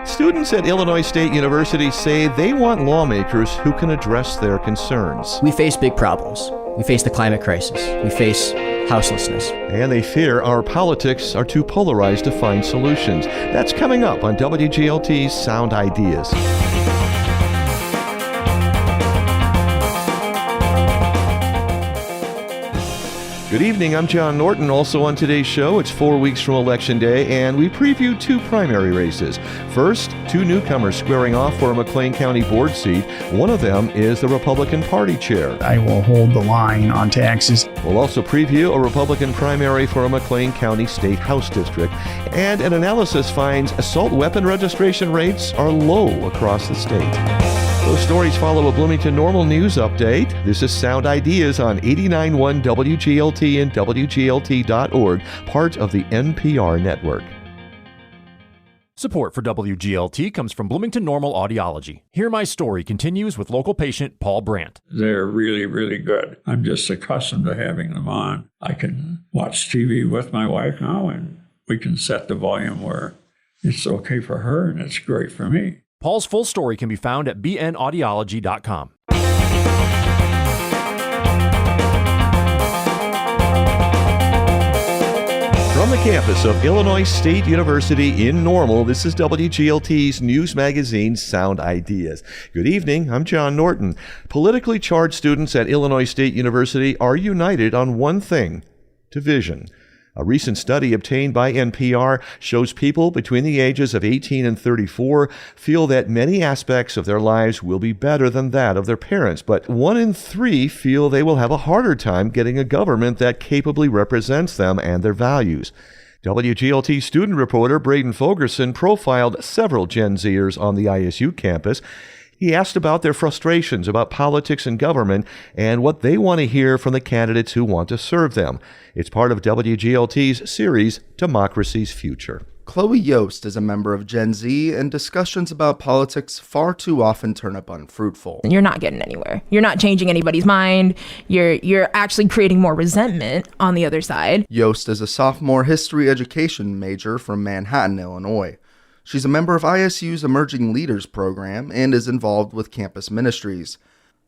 Students at Illinois State University say they want lawmakers who can address their concerns. We face big problems. We face the climate crisis. We face houselessness. And they fear our politics are too polarized to find solutions. That's coming up on WGLT's Sound Ideas. Good evening, I'm John Norton. Also on today's show, it's 4 weeks from Election Day, and we preview two primary races. First, two newcomers squaring off for a McLean County board seat. One of them is the Republican Party chair. I will hold the line on taxes. We'll also preview a Republican primary for a McLean County State House district. And an analysis finds assault weapon registration rates are low across the state. Those stories follow a Bloomington Normal News update. This is Sound Ideas on 89.1 WGLT and WGLT.org, part of the NPR network. Support for WGLT comes from Bloomington Normal Audiology. Hear My Story continues with local patient Paul Brandt. They're really, really good. I'm just accustomed to having them on. I can watch TV with my wife now, and we can set the volume where it's okay for her and it's great for me. Paul's full story can be found at bnaudiology.com. From the campus of Illinois State University in Normal, this is WGLT's news magazine, Sound Ideas. Good evening, I'm John Norton. Politically charged students at Illinois State University are united on one thing: division. A recent study obtained by NPR shows people between the ages of 18 and 34 feel that many aspects of their lives will be better than that of their parents, but 1 in 3 feel they will have a harder time getting a government that capably represents them and their values. WGLT student reporter Braden Fogerson profiled several Gen Zers on the ISU campus. He asked about their frustrations about politics and government and what they want to hear from the candidates who want to serve them. It's part of WGLT's series, Democracy's Future. Chloe Yost is a member of Gen Z, and discussions about politics far too often turn up unfruitful. You're not getting anywhere. You're not changing anybody's mind. You're actually creating more resentment on the other side. Yost is a sophomore history education major from Manhattan, Illinois. She's a member of ISU's Emerging Leaders program and is involved with campus ministries.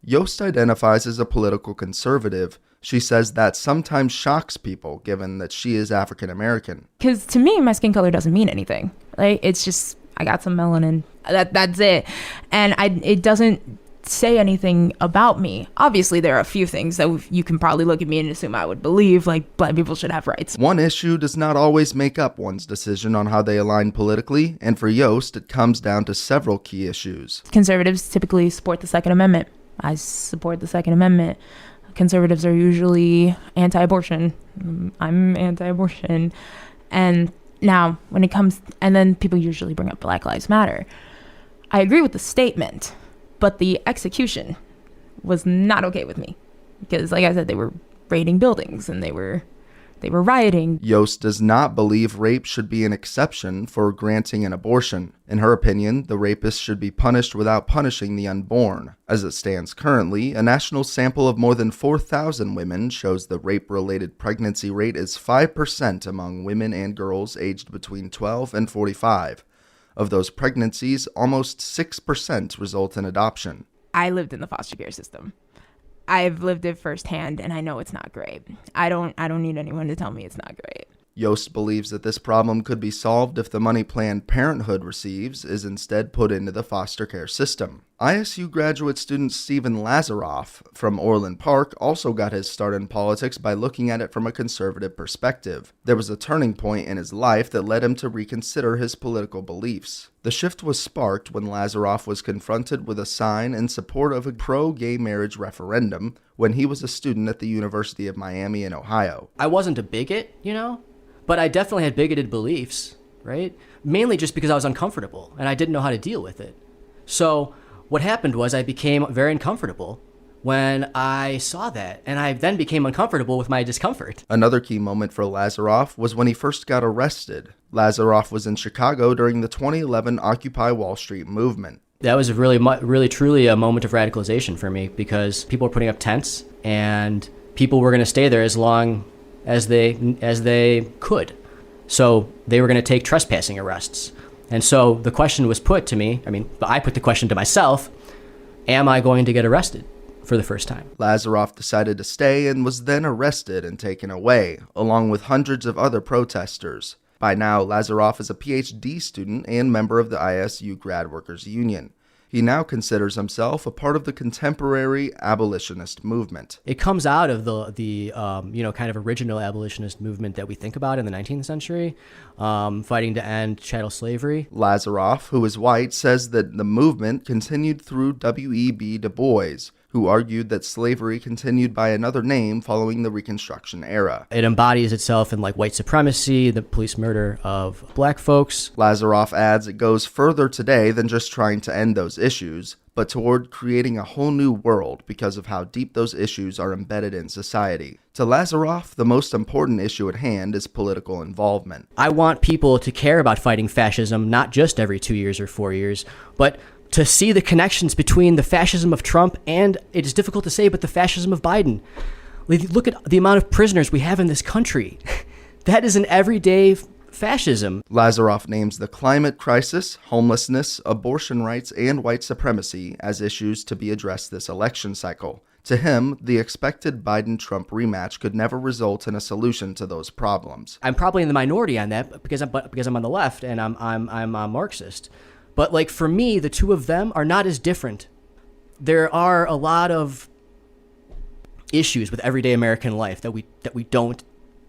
Yost identifies as a political conservative. She says that sometimes shocks people, given that she is African American. Because to me, my skin color doesn't mean anything. Like, it's just, I got some melanin. That's it. And it doesn't say anything about me. Obviously, there are a few things that you can probably look at me and assume I would believe, like Black people should have rights. One issue does not always make up one's decision on how they align politically, and for Yost, it comes down to several key issues. Conservatives typically support the Second Amendment. I support the Second Amendment. Conservatives are usually anti-abortion. I'm anti-abortion. And now, when it comes, and then people usually bring up Black Lives Matter. I agree with the statement, but the execution was not okay with me because, like I said, they were raiding buildings and they were rioting. Yost does not believe rape should be an exception for granting an abortion. In her opinion, the rapist should be punished without punishing the unborn. As it stands currently, a national sample of more than 4,000 women shows the rape-related pregnancy rate is 5% among women and girls aged between 12 and 45. Of those pregnancies, almost 6% result in adoption. I lived in the foster care system. I've lived it firsthand, and I know it's not great. I don't need anyone to tell me it's not great. Yost believes that this problem could be solved if the money Planned Parenthood receives is instead put into the foster care system. ISU graduate student Stephen Lazaroff from Orland Park also got his start in politics by looking at it from a conservative perspective. There was a turning point in his life that led him to reconsider his political beliefs. The shift was sparked when Lazaroff was confronted with a sign in support of a pro-gay marriage referendum when he was a student at the University of Miami in Ohio. I wasn't a bigot, but I definitely had bigoted beliefs, right? Mainly just because I was uncomfortable and I didn't know how to deal with it. So what happened was I became very uncomfortable when I saw that, and I then became uncomfortable with my discomfort. Another key moment for Lazaroff was when he first got arrested. Lazaroff was in Chicago during the 2011 Occupy Wall Street movement. That was really truly a moment of radicalization for me because people were putting up tents and people were going to stay there as long as they could. So they were going to take trespassing arrests. And so the question was put to me, I put the question to myself, am I going to get arrested for the first time? Lazaroff decided to stay and was then arrested and taken away, along with hundreds of other protesters. By now, Lazaroff is a PhD student and member of the ISU Grad Workers Union. He now considers himself a part of the contemporary abolitionist movement. It comes out of the kind of original abolitionist movement that we think about in the 19th century, fighting to end chattel slavery. Lazaroff, who is white, says that the movement continued through W.E.B. Du Bois, who argued that slavery continued by another name following the Reconstruction era. It embodies itself in white supremacy, the police murder of black folks. Lazaroff adds it goes further today than just trying to end those issues, but toward creating a whole new world because of how deep those issues are embedded in society. To Lazaroff, the most important issue at hand is political involvement. I want people to care about fighting fascism, not just every 2 years or 4 years, but to see the connections between the fascism of Trump and, it is difficult to say, but the fascism of Biden. Look at the amount of prisoners we have in this country. That is an everyday fascism. Lazaroff names the climate crisis, homelessness, abortion rights, and white supremacy as issues to be addressed this election cycle. To him, the expected Biden-Trump rematch could never result in a solution to those problems. I'm probably in the minority on that because I'm on the left and I'm a Marxist. But for me, the two of them are not as different. There are a lot of issues with everyday American life that we don't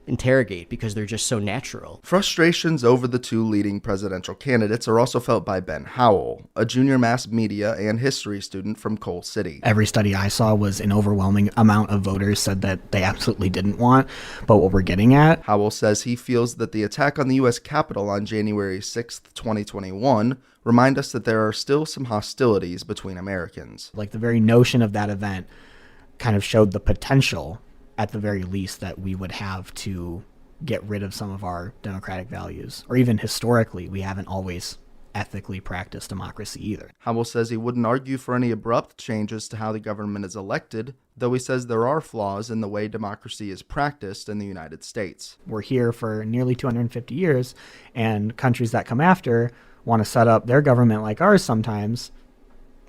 interrogate because they're just so natural. Frustrations over the two leading presidential candidates are also felt by Ben Howell, a junior mass media and history student from Coal City. Every study I saw was an overwhelming amount of voters said that they absolutely didn't want, but what we're getting at. Howell says he feels that the attack on the U.S. Capitol on January 6, 2021 remind us that there are still some hostilities between Americans. The very notion of that event kind of showed the potential, at the very least, that we would have to get rid of some of our democratic values. Or even historically, we haven't always ethically practiced democracy either. Howell says he wouldn't argue for any abrupt changes to how the government is elected, though he says there are flaws in the way democracy is practiced in the United States. We're here for nearly 250 years, and countries that come after want to set up their government like ours sometimes.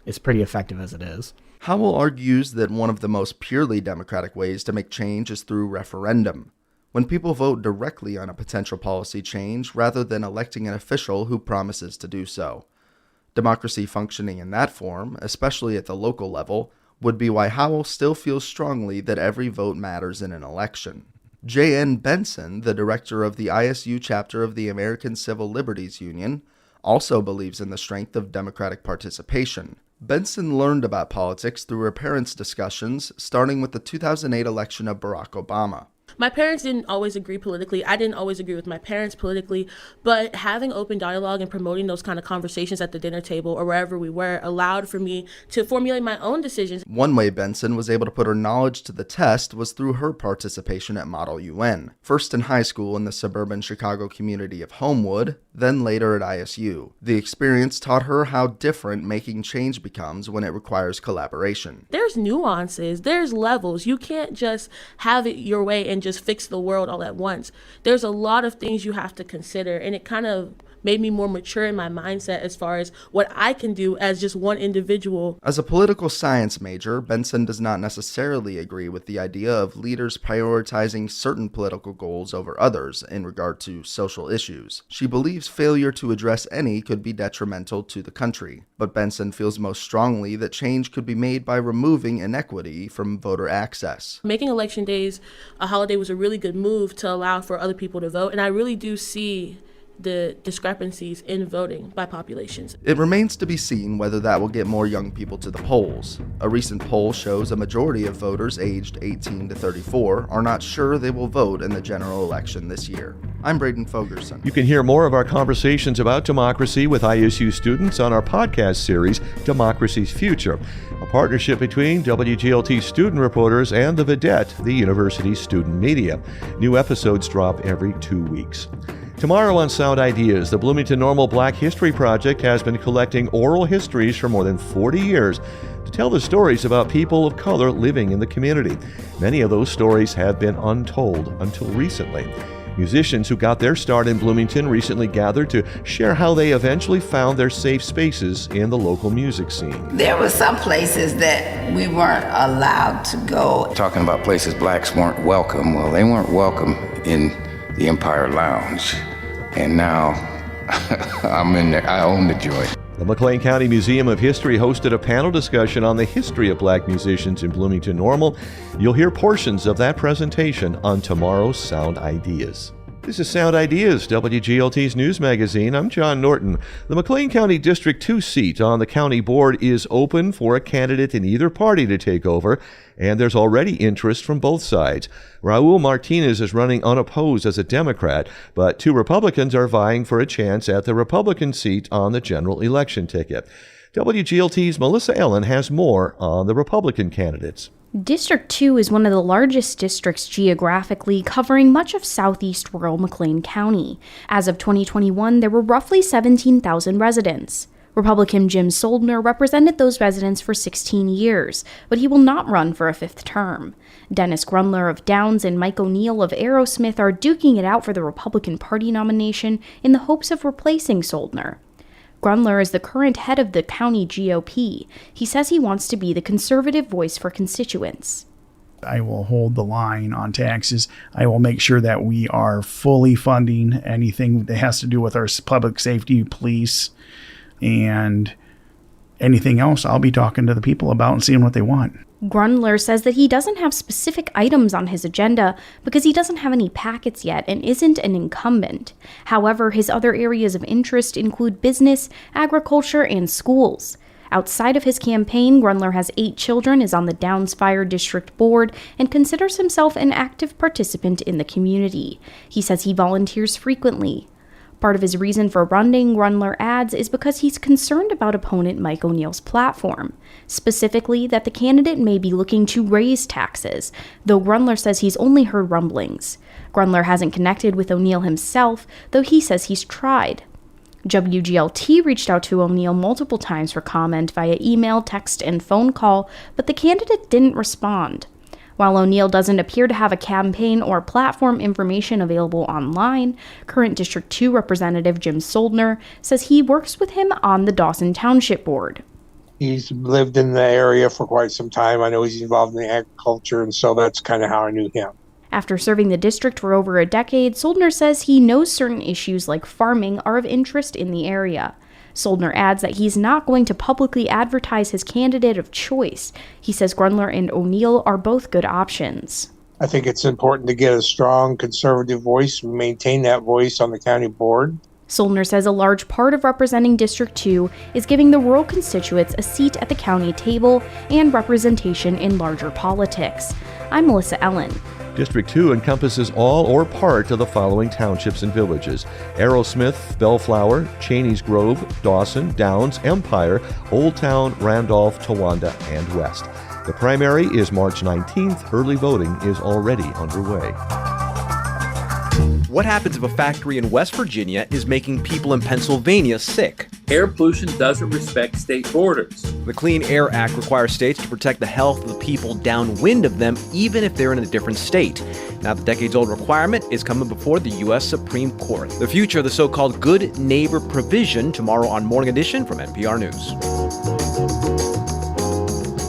It's pretty effective as it is. Howell argues that one of the most purely democratic ways to make change is through referendum, when people vote directly on a potential policy change rather than electing an official who promises to do so. Democracy functioning in that form, especially at the local level, would be why Howell still feels strongly that every vote matters in an election. J.N. Benson, the director of the ISU chapter of the American Civil Liberties Union, also believes in the strength of democratic participation. Benson learned about politics through her parents' discussions, starting with the 2008 election of Barack Obama. My parents didn't always agree politically. I didn't always agree with my parents politically, but having open dialogue and promoting those kind of conversations at the dinner table or wherever we were allowed for me to formulate my own decisions. One way Benson was able to put her knowledge to the test was through her participation at Model UN, first in high school in the suburban Chicago community of Homewood, then later at ISU. The experience taught her how different making change becomes when it requires collaboration. There's nuances, there's levels. You can't just have it your way and just fix the world all at once. There's a lot of things you have to consider, and it kind of made me more mature in my mindset as far as what I can do as just one individual. As a political science major, Benson does not necessarily agree with the idea of leaders prioritizing certain political goals over others in regard to social issues. She believes failure to address any could be detrimental to the country, but Benson feels most strongly that change could be made by removing inequity from voter access. Making election days a holiday was a really good move to allow for other people to vote, and I really do see the discrepancies in voting by populations. It remains to be seen whether that will get more young people to the polls. A recent poll shows a majority of voters aged 18 to 34 are not sure they will vote in the general election this year. I'm Braden Fogerson. You can hear more of our conversations about democracy with ISU students on our podcast series, Democracy's Future, a partnership between WGLT student reporters and the Vedette, the university's student media. New episodes drop every 2 weeks. Tomorrow on Sound Ideas, the Bloomington Normal Black History Project has been collecting oral histories for more than 40 years to tell the stories about people of color living in the community. Many of those stories have been untold until recently. Musicians who got their start in Bloomington recently gathered to share how they eventually found their safe spaces in the local music scene. There were some places that we weren't allowed to go. Talking about places blacks weren't welcome, well, they weren't welcome in the Empire Lounge. And now I'm in there. I own the joint. The McLean County Museum of History hosted a panel discussion on the history of black musicians in Bloomington Normal. You'll hear portions of that presentation on tomorrow's Sound Ideas. This is Sound Ideas, WGLT's news magazine. I'm John Norton. The McLean County District 2 seat on the county board is open for a candidate in either party to take over, and there's already interest from both sides. Raul Martinez is running unopposed as a Democrat, but 2 Republicans are vying for a chance at the Republican seat on the general election ticket. WGLT's Melissa Ellen has more on the Republican candidates. District 2 is one of the largest districts geographically, covering much of southeast rural McLean County. As of 2021, there were roughly 17,000 residents. Republican Jim Soldner represented those residents for 16 years, but he will not run for a 5th term. Dennis Grunler of Downs and Mike O'Neill of Aerosmith are duking it out for the Republican Party nomination in the hopes of replacing Soldner. Grunler is the current head of the county GOP. He says he wants to be the conservative voice for constituents. I will hold the line on taxes. I will make sure that we are fully funding anything that has to do with our public safety, police, and anything else. I'll be talking to the people about and seeing what they want. Grunler says that he doesn't have specific items on his agenda because he doesn't have any packets yet and isn't an incumbent. However, his other areas of interest include business, agriculture, and schools. Outside of his campaign, Grunler has 8 children, is on the Downs Fire District Board, and considers himself an active participant in the community. He says he volunteers frequently. Part of his reason for running, Grunler adds, is because he's concerned about opponent Mike O'Neill's platform, specifically that the candidate may be looking to raise taxes, though Grunler says he's only heard rumblings. Grunler hasn't connected with O'Neill himself, though he says he's tried. WGLT reached out to O'Neill multiple times for comment via email, text, and phone call, but the candidate didn't respond. While O'Neill doesn't appear to have a campaign or platform information available online, current District 2 Representative Jim Soldner says he works with him on the Dawson Township Board. He's lived in the area for quite some time. I know he's involved in the agriculture, and so that's kind of how I knew him. After serving the district for over a decade, Soldner says he knows certain issues like farming are of interest in the area. Soldner adds that he's not going to publicly advertise his candidate of choice. He says Grunler and O'Neill are both good options. I think it's important to get a strong conservative voice and maintain that voice on the county board. Soldner says a large part of representing District 2 is giving the rural constituents a seat at the county table and representation in larger politics. I'm Melissa Ellen. District 2 encompasses all or part of the following townships and villages: Aerosmith, Bellflower, Cheney's Grove, Dawson, Downs, Empire, Old Town, Randolph, Towanda, and West. The primary is March 19th. Early voting is already underway. What happens if a factory in West Virginia is making people in Pennsylvania sick? Air pollution doesn't respect state borders. The Clean Air Act requires states to protect the health of the people downwind of them, even if they're in a different state. Now, the decades-old requirement is coming before the U.S. Supreme Court. The future of the so-called good neighbor provision tomorrow on Morning Edition from NPR News.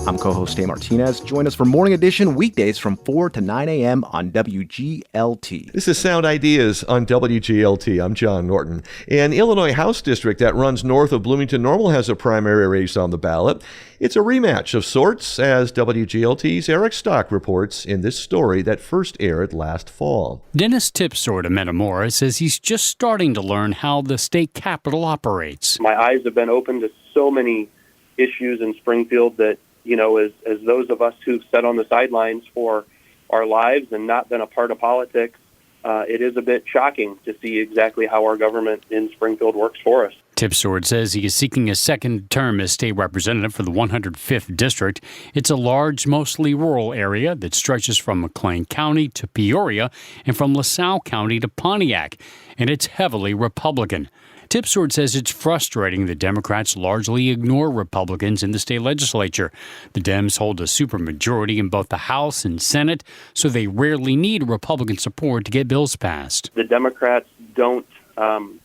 I'm co-host Dave Martinez. Join us for Morning Edition weekdays from 4 to 9 a.m. on WGLT. This is Sound Ideas on WGLT. I'm John Norton. An Illinois House district that runs north of Bloomington Normal has a primary race on the ballot. It's a rematch of sorts, as WGLT's Eric Stock reports in this story that first aired last fall. Dennis Tipsord of Metamora says he's just starting to learn how the state capitol operates. My eyes have been opened to so many issues in Springfield that, you know, as those of us who've sat on the sidelines for our lives and not been a part of politics, it is a bit shocking to see exactly how our government in Springfield works for us. Tipsord says he is seeking a second term as state representative for the 105th District. It's a large, mostly rural area that stretches from McLean County to Peoria and from LaSalle County to Pontiac, and it's heavily Republican. Tipsword says it's frustrating that Democrats largely ignore Republicans in the state legislature. The Dems hold a supermajority in both the House and Senate, so they rarely need Republican support to get bills passed. The Democrats don't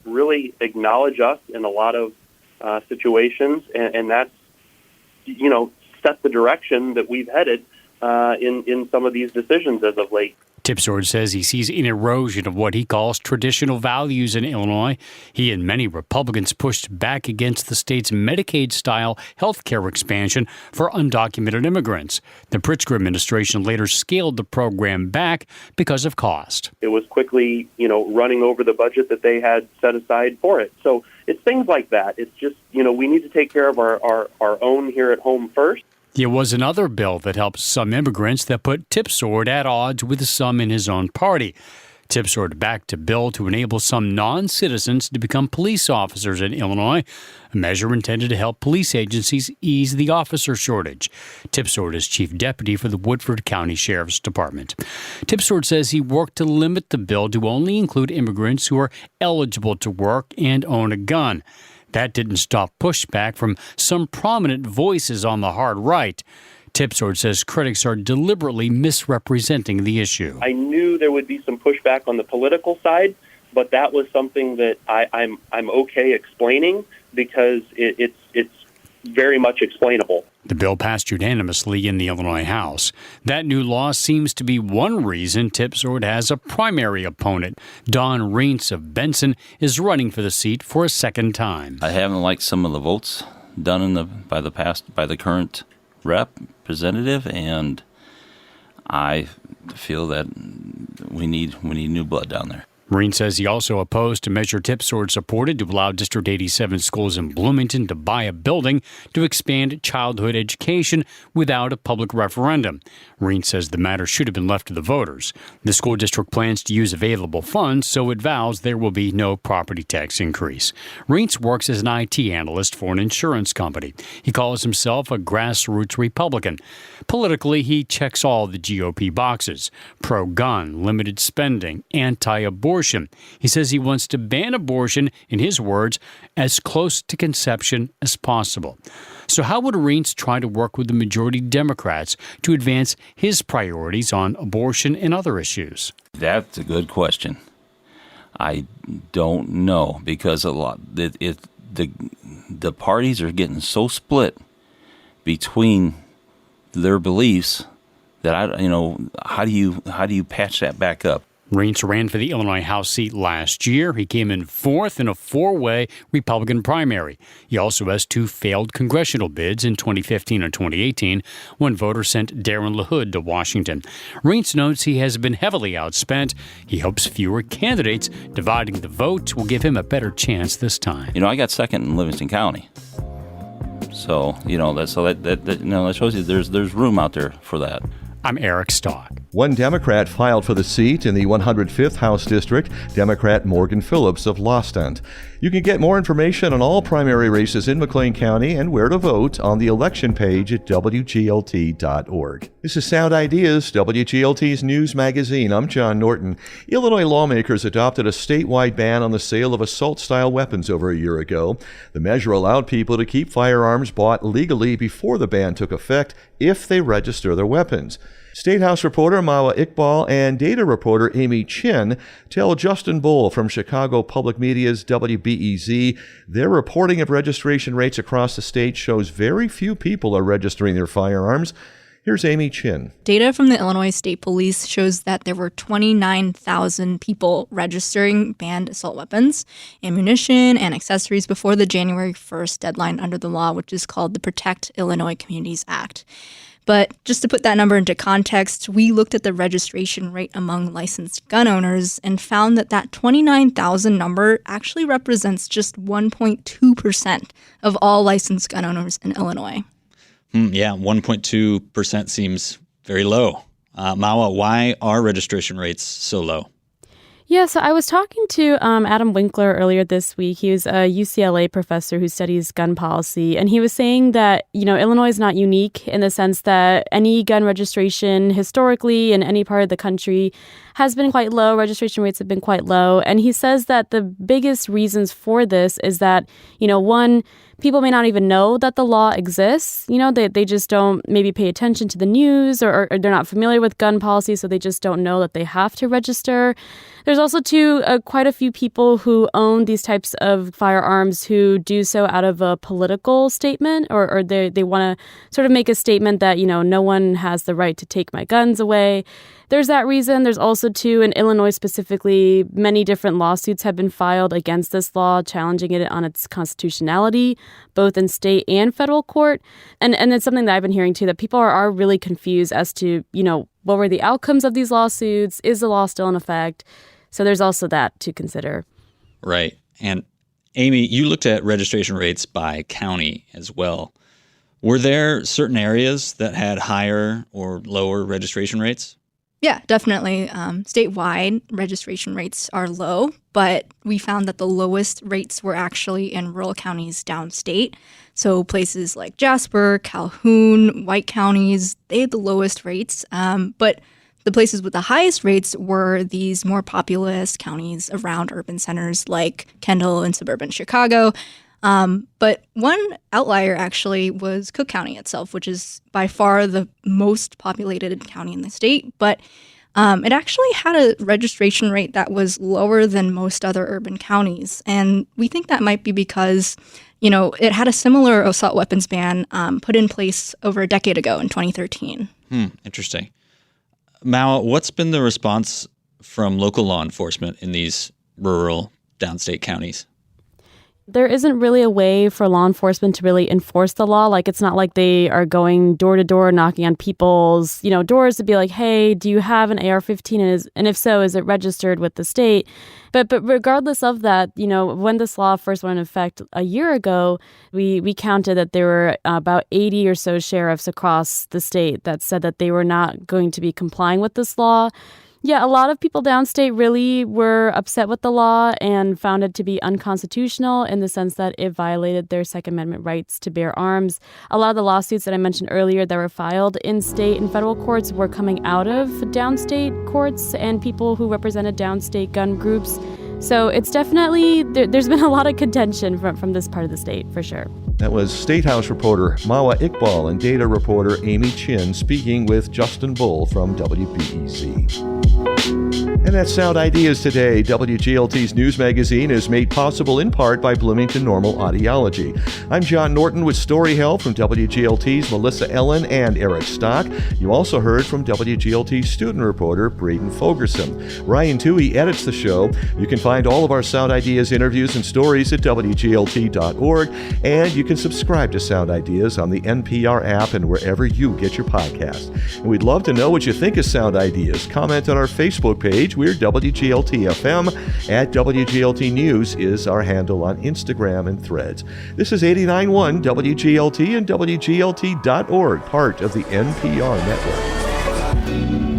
really acknowledge us in a lot of situations, and that's, set the direction that we've headed in some of these decisions as of late. Tipsword says he sees an erosion of what he calls traditional values in Illinois. He and many Republicans pushed back against the state's Medicaid-style health care expansion for undocumented immigrants. The Pritzker administration later scaled the program back because of cost. It was quickly, running over the budget that they had set aside for it. So it's things like that. It's just, we need to take care of our own here at home first. There was another bill that helped some immigrants that put Tipsword at odds with some in his own party. Tipsword backed a bill to enable some non-citizens to become police officers in Illinois, a measure intended to help police agencies ease the officer shortage. Tipsword is chief deputy for the Woodford County Sheriff's Department. Tipsword says he worked to limit the bill to only include immigrants who are eligible to work and own a gun. That didn't stop pushback from some prominent voices on the hard right. Tipsword says critics are deliberately misrepresenting the issue. I knew there would be some pushback on the political side, but that was something that I'm okay explaining because it's very much explainable. The bill passed unanimously in the Illinois House. That new law seems to be one reason Tipsword has a primary opponent. Don Reintz of Benson is running for the seat for a second time. I haven't liked some of the votes done by the current representative, and I feel that we need new blood down there. Marine says he also opposed a measure Tipsword supported to allow District 87 schools in Bloomington to buy a building to expand childhood education without a public referendum. Marine says the matter should have been left to the voters. The school district plans to use available funds, so it vows there will be no property tax increase. Reintz works as an IT analyst for an insurance company. He calls himself a grassroots Republican. Politically, he checks all the GOP boxes: pro-gun, limited spending, anti-abortion. He says he wants to ban abortion, in his words, as close to conception as possible. So how would Reintz try to work with the majority Democrats to advance his priorities on abortion and other issues? That's a good question. I don't know, because the parties are getting so split between their beliefs that how do you patch that back up? Reintz ran for the Illinois House seat last year. He came in fourth in a four-way Republican primary. He also has two failed congressional bids in 2015 and 2018 when voters sent Darren LaHood to Washington. Reintz notes he has been heavily outspent. He hopes fewer candidates dividing the vote will give him a better chance this time. I got second in Livingston County. So, that shows you there's room out there for that. I'm Eric Stock. One Democrat filed for the seat in the 105th House District, Democrat Morgan Phillips of Lostant. You can get more information on all primary races in McLean County and where to vote on the election page at WGLT.org. This is Sound Ideas, WGLT's news magazine. I'm John Norton. Illinois lawmakers adopted a statewide ban on the sale of assault-style weapons over a year ago. The measure allowed people to keep firearms bought legally before the ban took effect if they register their weapons. State House reporter Mawa Iqbal and data reporter Amy Chin tell Justin Bull from Chicago Public Media's WBEZ their reporting of registration rates across the state shows very few people are registering their firearms. Here's Amy Chin. Data from the Illinois State Police shows that there were 29,000 people registering banned assault weapons, ammunition, and accessories before the January 1st deadline under the law, which is called the Protect Illinois Communities Act. But just to put that number into context, we looked at the registration rate among licensed gun owners and found that 29,000 number actually represents just 1.2% of all licensed gun owners in Illinois. Yeah, 1.2% seems very low. Mawa, why are registration rates so low? Yeah, so I was talking to Adam Winkler earlier this week. He was a UCLA professor who studies gun policy, and he was saying that, Illinois is not unique in the sense that any gun registration historically in any part of the country has been quite low. Registration rates have been quite low. And he says that the biggest reasons for this is that, one, people may not even know that the law exists. They just don't maybe pay attention to the news or they're not familiar with gun policy, so they just don't know that they have to register. There's also, quite a few people who own these types of firearms who do so out of a political statement or they want to sort of make a statement that, no one has the right to take my guns away. There's that reason. There's also, in Illinois specifically, many different lawsuits have been filed against this law, challenging it on its constitutionality, both in state and federal court. And it's something that I've been hearing, too, that people are really confused as to, what were the outcomes of these lawsuits? Is the law still in effect? So there's also that to consider. Right. And Amy, you looked at registration rates by county as well. Were there certain areas that had higher or lower registration rates? Yeah, definitely. Statewide registration rates are low, but we found that the lowest rates were actually in rural counties downstate. So places like Jasper, Calhoun, White counties, they had the lowest rates. But the places with the highest rates were these more populous counties around urban centers like Kendall and suburban Chicago. But one outlier actually was Cook County itself, which is by far the most populated county in the state. But it actually had a registration rate that was lower than most other urban counties. And we think that might be because, it had a similar assault weapons ban put in place over a decade ago in 2013. Interesting. Mao, what's been the response from local law enforcement in these rural downstate counties? There isn't really a way for law enforcement to really enforce the law. Like, it's not like they are going door to door knocking on people's, doors to be like, hey, do you have an AR-15? And if so, is it registered with the state? But regardless of that, when this law first went into effect a year ago, we counted that there were about 80 or so sheriffs across the state that said that they were not going to be complying with this law. Yeah, a lot of people downstate really were upset with the law and found it to be unconstitutional in the sense that it violated their Second Amendment rights to bear arms. A lot of the lawsuits that I mentioned earlier that were filed in state and federal courts were coming out of downstate courts and people who represented downstate gun groups. So it's definitely, there's been a lot of contention from this part of the state, for sure. That was State House reporter Mawa Iqbal and data reporter Amy Chin speaking with Justin Bull from WBEZ. And that's Sound Ideas today. WGLT's news magazine is made possible in part by Bloomington Normal Audiology. I'm John Norton with story help from WGLT's Melissa Ellen and Eric Stock. You also heard from WGLT student reporter Braden Fogerson. Ryan Toohey edits the show. You can find all of our Sound Ideas interviews and stories at WGLT.org, and you can subscribe to Sound Ideas on the NPR app and wherever you get your podcasts. And we'd love to know what you think of Sound Ideas. Comment on our Facebook page. We're WGLT FM. At WGLT News is our handle on Instagram and Threads. This is 89.1 WGLT and WGLT.org, part of the NPR network.